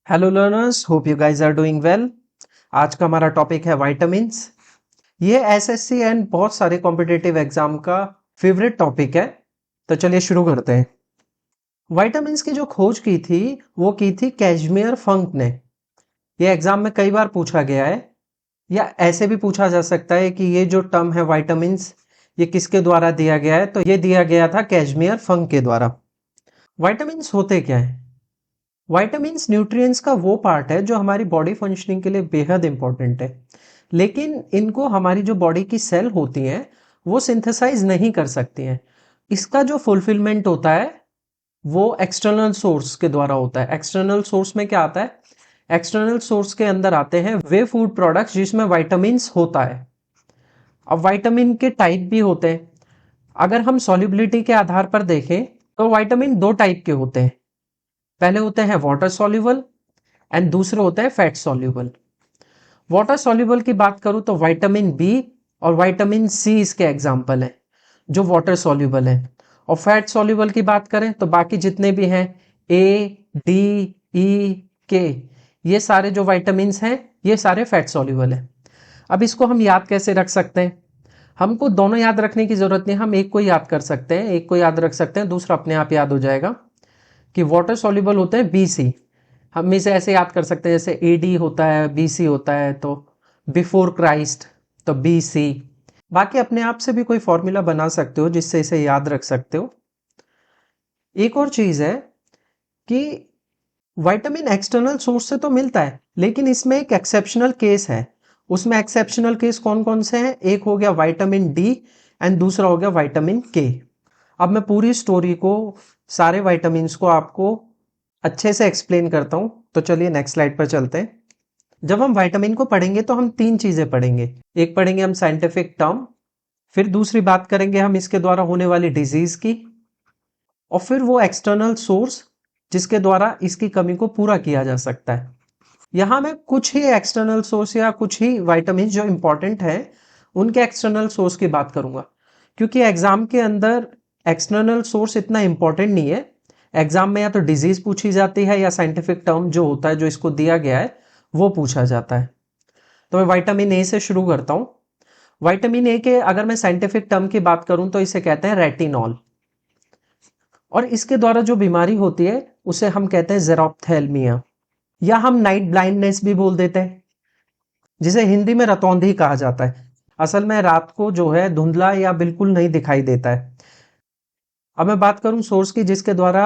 Hello learners, hope you guys are doing well. आज का हमारा टॉपिक है विटामिन्स। ये एसएससी एंड बहुत सारे कॉम्पिटिटिव एग्जाम का फेवरेट टॉपिक है। तो चलिए शुरू करते हैं। विटामिन्स की जो खोज की थी वो की थी कैज़मियर फंक ने। ये एग्जाम में कई बार पूछा गया है, या ऐसे भी पूछा जा सकता है कि ये जो टर्म है विटामिन्स, ये किसके द्वारा दिया गया है। तो ये दिया गया था कैज़मियर फंक के द्वारा। विटामिन्स होते क्या है? विटामिन्स न्यूट्रिएंट्स का वो पार्ट है जो हमारी बॉडी फंक्शनिंग के लिए बेहद इंपॉर्टेंट है, लेकिन इनको हमारी जो बॉडी की सेल होती हैं वो सिंथेसाइज नहीं कर सकती हैं। इसका जो फुलफिलमेंट होता है वो एक्सटर्नल सोर्स के द्वारा होता है। एक्सटर्नल सोर्स में क्या आता है? एक्सटर्नल सोर्स के अंदर आते हैं वे फूड प्रोडक्ट्स जिसमें विटामिन्स होता है। अब विटामिन के टाइप भी होते हैं। अगर हम सॉल्युबिलिटी के आधार पर देखें तो विटामिन दो टाइप के होते हैं। पहले होते हैं वाटर सॉल्युबल एंड दूसरे होते हैं फैट सॉल्युबल। वाटर सॉल्युबल की बात करूं तो विटामिन बी और विटामिन सी इसके एग्जाम्पल हैं जो वाटर सॉल्युबल है। और फैट सॉल्युबल की बात करें तो बाकी जितने भी हैं ए, डी, ई, के, ये सारे जो विटामिन हैं ये सारे फैट सॉल्युबल हैं। अब इसको हम याद कैसे रख सकते हैं? हमको दोनों याद रखने की जरूरत नहीं, हम एक को याद कर सकते हैं, एक को याद रख सकते हैं, दूसरा अपने आप याद हो जाएगा। कि वाटर सॉल्युबल होते हैं बी सी। हम इसे ऐसे याद कर सकते हैं जैसे ए डी होता है, बी सी होता है तो बिफोर क्राइस्ट, तो बी सी। बाकी अपने आप से भी कोई फॉर्मूला बना सकते हो जिससे इसे याद रख सकते हो। एक और चीज है कि विटामिन एक्सटर्नल सोर्स से तो मिलता है, लेकिन इसमें एक एक्सेप्शनल केस है। उसमें एक्सेप्शनल केस कौन कौन से हैं? एक हो गया विटामिन डी एंड दूसरा हो गया विटामिन के। अब मैं पूरी स्टोरी को, सारे विटामिन्स को आपको अच्छे से एक्सप्लेन करता हूं। तो चलिए नेक्स्ट स्लाइड पर चलते हैं। जब हम विटामिन को पढ़ेंगे तो हम तीन चीजें पढ़ेंगे। एक पढ़ेंगे हम साइंटिफिक टर्म, फिर दूसरी बात करेंगे हम इसके द्वारा होने वाली डिजीज की, और फिर वो एक्सटर्नल सोर्स जिसके द्वारा इसकी कमी को पूरा किया जा सकता है। यहां मैं कुछ ही एक्सटर्नल सोर्स या कुछ ही विटामिन जो इंपॉर्टेंट है उनके एक्सटर्नल सोर्स की बात करूंगा, क्योंकि एग्जाम के अंदर एक्सटर्नल सोर्स इतना इंपॉर्टेंट नहीं है। एग्जाम में या तो डिजीज पूछी जाती है या साइंटिफिक टर्म जो होता है जो इसको दिया गया है वो पूछा जाता है। तो मैं विटामिन ए से शुरू करता हूं। विटामिन ए के अगर मैं साइंटिफिक टर्म की बात करूं तो इसे कहते हैं रेटिनॉल, और इसके द्वारा जो बीमारी होती है उसे हम कहते हैं जेरोप्थेल्मिया, या हम नाइट ब्लाइंडनेस भी बोल देते हैं, जिसे हिंदी में रतौंधी कहा जाता है। असल में रात को जो है धुंधला या बिल्कुल नहीं दिखाई देता है। अब मैं बात करूं सोर्स की जिसके द्वारा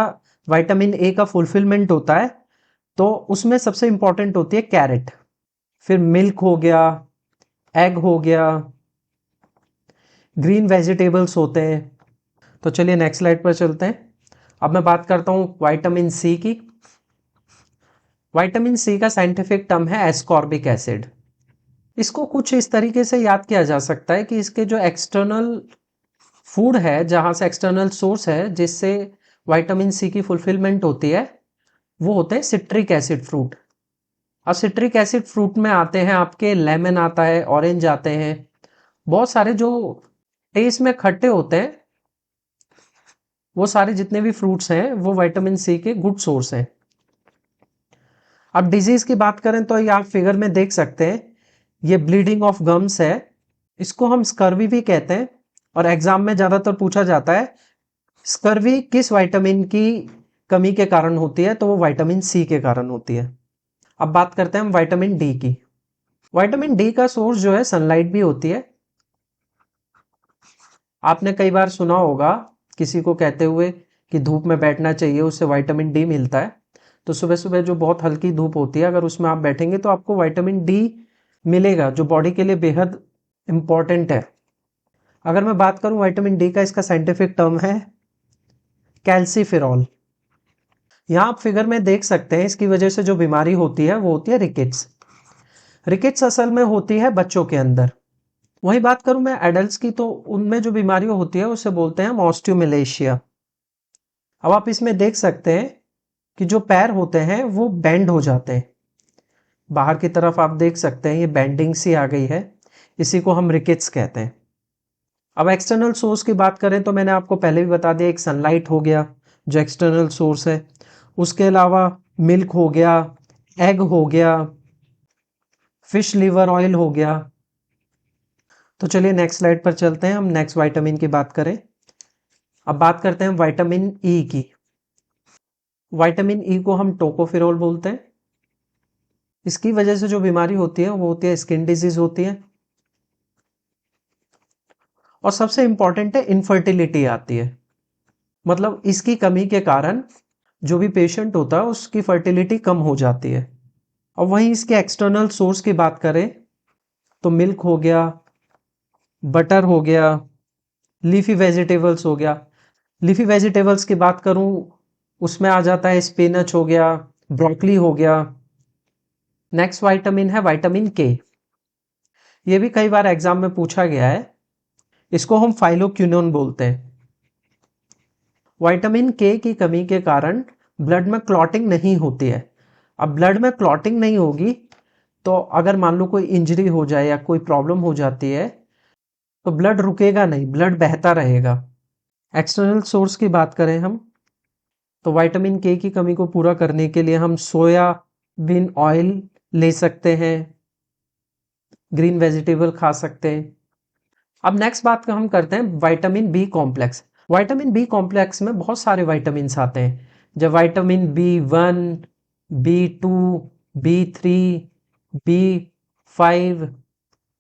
विटामिन ए का फुलफिलमेंट होता है, तो उसमें सबसे इंपॉर्टेंट होती है कैरेट, फिर मिल्क हो गया, एग हो गया, ग्रीन वेजिटेबल्स होते हैं। तो चलिए नेक्स्ट स्लाइड पर चलते हैं। अब मैं बात करता हूं विटामिन सी की। विटामिन सी का साइंटिफिक टर्म है एस्कॉर्बिक एसिड। इसको कुछ इस तरीके से याद किया जा सकता है कि इसके जो एक्सटर्नल फूड है, जहां से एक्सटर्नल सोर्स है जिससे विटामिन सी की फुलफिलमेंट होती है, वो होते हैं सिट्रिक एसिड फ्रूट। अब सिट्रिक एसिड फ्रूट में आते हैं आपके लेमन आता है, ऑरेंज आते हैं, बहुत सारे जो टेस्ट में खट्टे होते हैं, वो सारे जितने भी फ्रूट्स हैं वो विटामिन सी के गुड सोर्स हैं। अब डिजीज की बात करें तो ये आप फिगर में देख सकते हैं, ये ब्लीडिंग ऑफ गम्स है, इसको हम स्कर्वी भी कहते हैं, और एग्जाम में ज्यादातर पूछा जाता है स्कर्वी किस विटामिन की कमी के कारण होती है, तो वो विटामिन सी के कारण होती है। अब बात करते हैं हम विटामिन डी की। विटामिन डी का सोर्स जो है सनलाइट भी होती है। आपने कई बार सुना होगा किसी को कहते हुए कि धूप में बैठना चाहिए, उससे विटामिन डी मिलता है। तो सुबह सुबह जो बहुत हल्की धूप होती है, अगर उसमें आप बैठेंगे तो आपको विटामिन डी मिलेगा, जो बॉडी के लिए बेहद इंपॉर्टेंट है। अगर मैं बात करूं विटामिन डी का, इसका साइंटिफिक टर्म है कैल्सीफेरॉल। यहां आप फिगर में देख सकते हैं इसकी वजह से जो बीमारी होती है वो होती है रिकेट्स। रिकेट्स असल में होती है बच्चों के अंदर। वही बात करूं मैं एडल्ट्स की, तो उनमें जो बीमारी होती है उसे बोलते हैं ऑस्टियोमलेशिया। अब आप इसमें देख सकते हैं कि जो पैर होते हैं वो बेंड हो जाते हैं, बाहर की तरफ आप देख सकते हैं ये बेंडिंग सी आ गई है, इसी को हम रिकेट्स कहते हैं। अब एक्सटर्नल सोर्स की बात करें तो मैंने आपको पहले भी बता दिया, एक सनलाइट हो गया जो एक्सटर्नल सोर्स है, उसके अलावा मिल्क हो गया, एग हो गया, फिश लिवर ऑयल हो गया। तो चलिए नेक्स्ट स्लाइड पर चलते हैं, हम नेक्स्ट विटामिन की बात करें। अब बात करते हैं विटामिन ई की। विटामिन ई को हम टोकोफेरोल बोलते हैं। इसकी वजह से जो बीमारी होती है वो होती है स्किन डिजीज होती है, और सबसे इंपॉर्टेंट है इनफर्टिलिटी आती है। मतलब इसकी कमी के कारण जो भी पेशेंट होता है उसकी फर्टिलिटी कम हो जाती है। और वहीं इसके एक्सटर्नल सोर्स की बात करें तो मिल्क हो गया, बटर हो गया, लीफी वेजिटेबल्स हो गया। लीफी वेजिटेबल्स की बात करूं उसमें आ जाता है स्पिनच हो गया, ब्रोकली हो गया। नेक्स्ट विटामिन है विटामिन के। ये भी कई बार एग्जाम में पूछा गया है। इसको हम फाइलोक्विनोन बोलते हैं। विटामिन के की कमी के कारण ब्लड में क्लॉटिंग नहीं होती है। अब ब्लड में क्लॉटिंग नहीं होगी तो अगर मान लो कोई इंजरी हो जाए या कोई प्रॉब्लम हो जाती है तो ब्लड रुकेगा नहीं, ब्लड बहता रहेगा। एक्सटर्नल सोर्स की बात करें हम तो विटामिन के की कमी को पूरा करने के लिए हम सोयाबीन ऑयल ले सकते हैं, ग्रीन वेजिटेबल खा सकते हैं। अब नेक्स्ट बात हम करते हैं vitamin B complex. Vitamin B complex में बहुत सारे विटामिन आते हैं, जब vitamin B1, B2, B3, B5,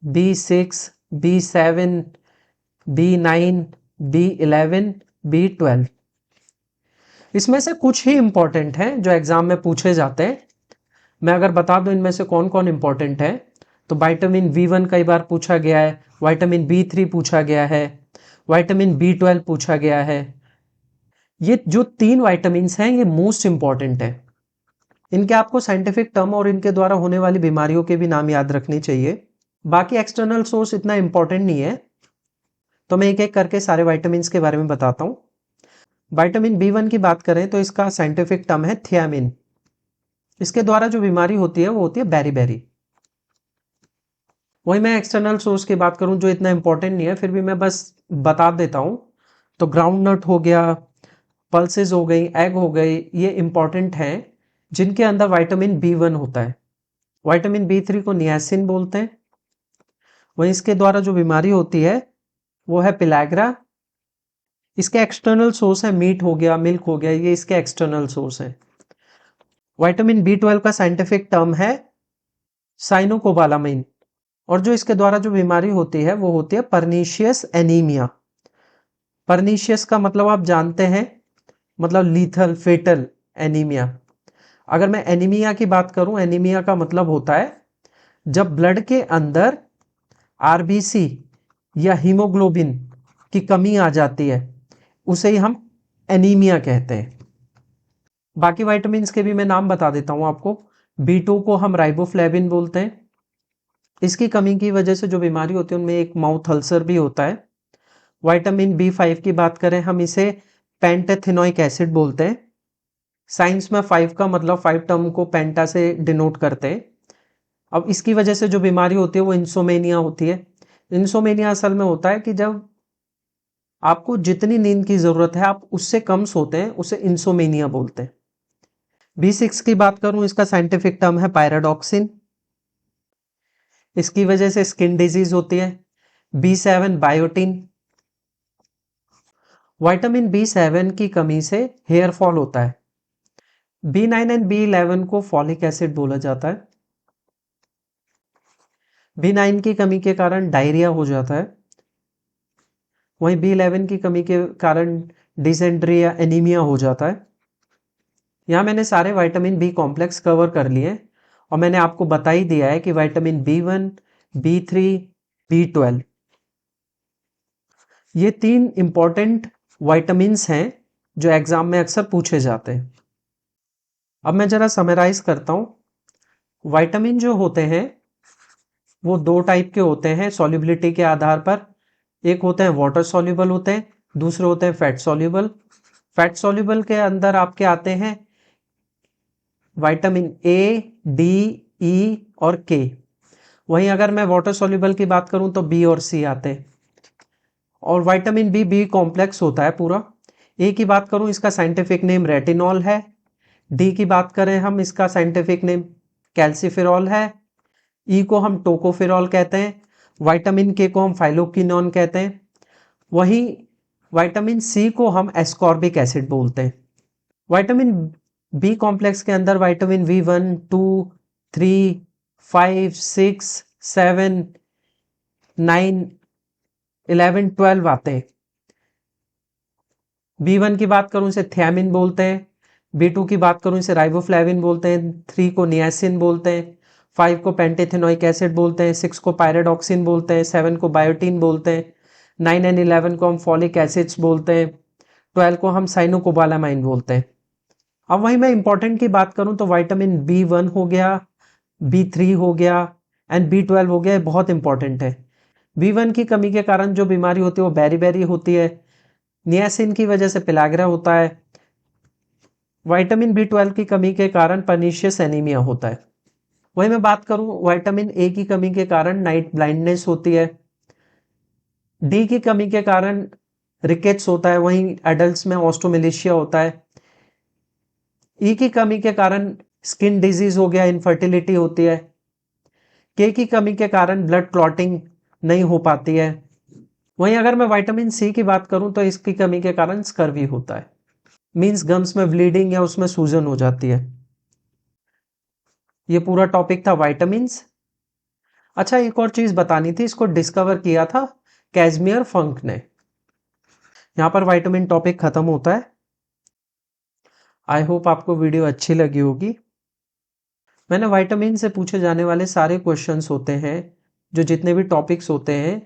B6, B7, B9, B11, B12। इसमें से कुछ ही इंपॉर्टेंट हैं जो एग्जाम में पूछे जाते हैं। मैं अगर बता दूं इनमें से कौन कौन इंपॉर्टेंट है तो विटामिन B1 कई बार पूछा गया है, विटामिन B3 पूछा गया है, विटामिन B12 पूछा गया है। ये जो 3 विटामिन हैं ये मोस्ट इंपॉर्टेंट है। इनके आपको साइंटिफिक टर्म और इनके द्वारा होने वाली बीमारियों के भी नाम याद रखने चाहिए। बाकी एक्सटर्नल सोर्स इतना इंपॉर्टेंट नहीं है, तो मैं एक एक करके सारे विटामिन के बारे में बताता हूं। विटामिन B1 की बात करें तो इसका साइंटिफिक टर्म है थियामिन। इसके द्वारा जो बीमारी होती है वो होती है बेरी। वही मैं एक्सटर्नल सोर्स की बात करूं जो इतना इंपॉर्टेंट नहीं है, फिर भी मैं बस बता देता हूं। तो ग्राउंड नट हो गया, पल्सेस हो गई, एग हो गई, ये इंपॉर्टेंट हैं जिनके अंदर विटामिन B1 होता है। विटामिन B3 को नियासिन बोलते हैं। वहीं इसके द्वारा जो बीमारी होती है वो है पिलैग्रा। इसके एक्सटर्नल सोर्स है मीट हो गया, मिल्क हो गया, ये इसके एक्सटर्नल सोर्स है। विटामिन B12 का साइंटिफिक टर्म है साइनोकोबालामाइन। और जो इसके द्वारा जो बीमारी होती है वो होती है परनीशियस एनीमिया। परनीशियस का मतलब आप जानते हैं, मतलब लीथल, फेटल एनीमिया। अगर मैं एनीमिया की बात करूं, एनीमिया का मतलब होता है जब ब्लड के अंदर आरबीसी या हीमोग्लोबिन की कमी आ जाती है, उसे ही हम एनीमिया कहते हैं। बाकी विटामिन के भी मैं नाम बता देता हूं आपको। B2 को हम राइबोफ्लेविन बोलते हैं। इसकी कमी की वजह से जो बीमारी होती है उनमें एक माउथ अल्सर भी होता है। विटामिन B5 की बात करें, हम इसे पेंटाथेनोइक एसिड बोलते हैं। साइंस में 5 का मतलब 5 टर्म को पेंटा से डिनोट करते हैं। अब इसकी वजह से जो बीमारी होती है वो इंसोमेनिया होती है। इंसोमेनिया असल में होता है कि जब आपको जितनी नींद की जरूरत है आप उससे कम सोते हैं, उसे इंसोमेनिया बोलते हैं। B6 की बात करूं, इसका साइंटिफिक टर्म है पायराडॉक्सिन। इसकी वजह से स्किन डिजीज होती है। B7 biotin. विटामिन B7 की कमी से हेयर फॉल होता है। B9 एंड B11 को फॉलिक एसिड बोला जाता है। B9 की कमी के कारण डायरिया हो जाता है। वहीं B11 की कमी के कारण डिसेंट्री या एनीमिया हो जाता है। यहां मैंने सारे विटामिन बी कॉम्प्लेक्स कवर कर लिए और मैंने आपको बता ही दिया है कि विटामिन B1, B3, B12 ये 3 इंपॉर्टेंट विटामिन्स हैं जो एग्जाम में अक्सर पूछे जाते हैं। अब मैं जरा समराइज करता हूं। विटामिन जो होते हैं वो 2 टाइप के होते हैं सॉल्युबिलिटी के आधार पर। एक होते हैं वाटर सॉल्युबल होते हैं, दूसरे होते हैं फैट सॉल्युबल। फैट सॉल्युबल के अंदर आपके आते हैं विटामिन A, D, E और K। वहीं अगर मैं वाटर सॉल्युबल की बात करूं तो B और C आते हैं। और विटामिन बी कॉम्प्लेक्स होता है पूरा। ए की बात करूं, इसका साइंटिफिक नेम रेटिनॉल है। डी की बात करें हम, इसका साइंटिफिक नेम कैल्सीफेरॉल है। ई को हम टोकोफेरॉल कहते हैं। विटामिन के को हम फाइलोक्विनोन कहते हैं। वहीं विटामिन सी को हम एस्कॉर्बिक एसिड बोलते हैं। विटामिन बी कॉम्प्लेक्स के अंदर विटामिन V1, 2, 3, 5, 6, 7, 9, 11, 12 आते हैं। B1 की बात करूं इसे थियामिन बोलते हैं। B2 की बात करूं इसे राइबोफ्लेविन बोलते हैं। 3 को नियासिन बोलते हैं। 5 को पेंटेथेनोइक एसिड बोलते हैं। 6 को पायरोडॉक्सिन बोलते हैं। 7 को बायोटीन बोलते हैं। 9 एंड 11 को हम फॉलिक एसिड्स बोलते हैं। 12 को हम साइनोकोबालामाइन बोलते हैं। अब वहीं मैं इंपॉर्टेंट की बात करूं तो विटामिन B1 हो गया, B3 हो गया एंड B12 हो गया, बहुत इंपॉर्टेंट है। B1 की कमी के कारण जो बीमारी होती है वो बेरी होती है। नियासिन की वजह से पेलाग्रा होता है। विटामिन B12 की कमी के कारण पर्नीशियस एनीमिया होता है। वहीं मैं बात करूं विटामिन ए की कमी के कारण नाइट ब्लाइंडनेस होती है। डी की कमी के कारण रिकेट्स होता है। वहीं एडल्ट्स में ऑस्टोमेलेशिया होता है। ई की कमी के कारण स्किन डिजीज हो गया, इनफर्टिलिटी होती है। के की कमी के कारण ब्लड क्लॉटिंग नहीं हो पाती है। वहीं अगर मैं विटामिन सी की बात करूं तो इसकी कमी के कारण स्कर्वी होता है, मींस गम्स में ब्लीडिंग या उसमें सूजन हो जाती है। ये पूरा टॉपिक था विटामिन्स। अच्छा, एक और चीज बतानी थी, इसको डिस्कवर किया था कैजमियर फंक ने। यहां पर विटामिन टॉपिक खत्म होता है। आई होप आपको वीडियो अच्छी लगी होगी। मैंने विटामिन से पूछे जाने वाले सारे क्वेश्चंस होते हैं, जो जितने भी टॉपिक्स होते हैं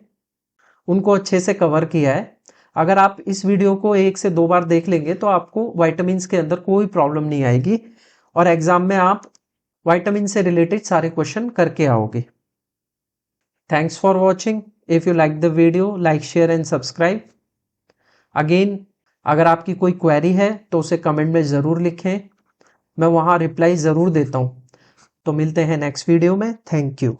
उनको अच्छे से कवर किया है। अगर आप इस वीडियो को 1 से 2 बार देख लेंगे तो आपको विटामिन्स के अंदर कोई प्रॉब्लम नहीं आएगी और एग्जाम में आप विटामिन से रिलेटेड सारे क्वेश्चन करके आओगे। Thanks for watching. If you like the video, like, share and subscribe. Again, अगर आपकी कोई क्वेरी है तो उसे कमेंट में ज़रूर लिखें, मैं वहाँ रिप्लाई ज़रूर देता हूँ। तो मिलते हैं नेक्स्ट वीडियो में। Thank you.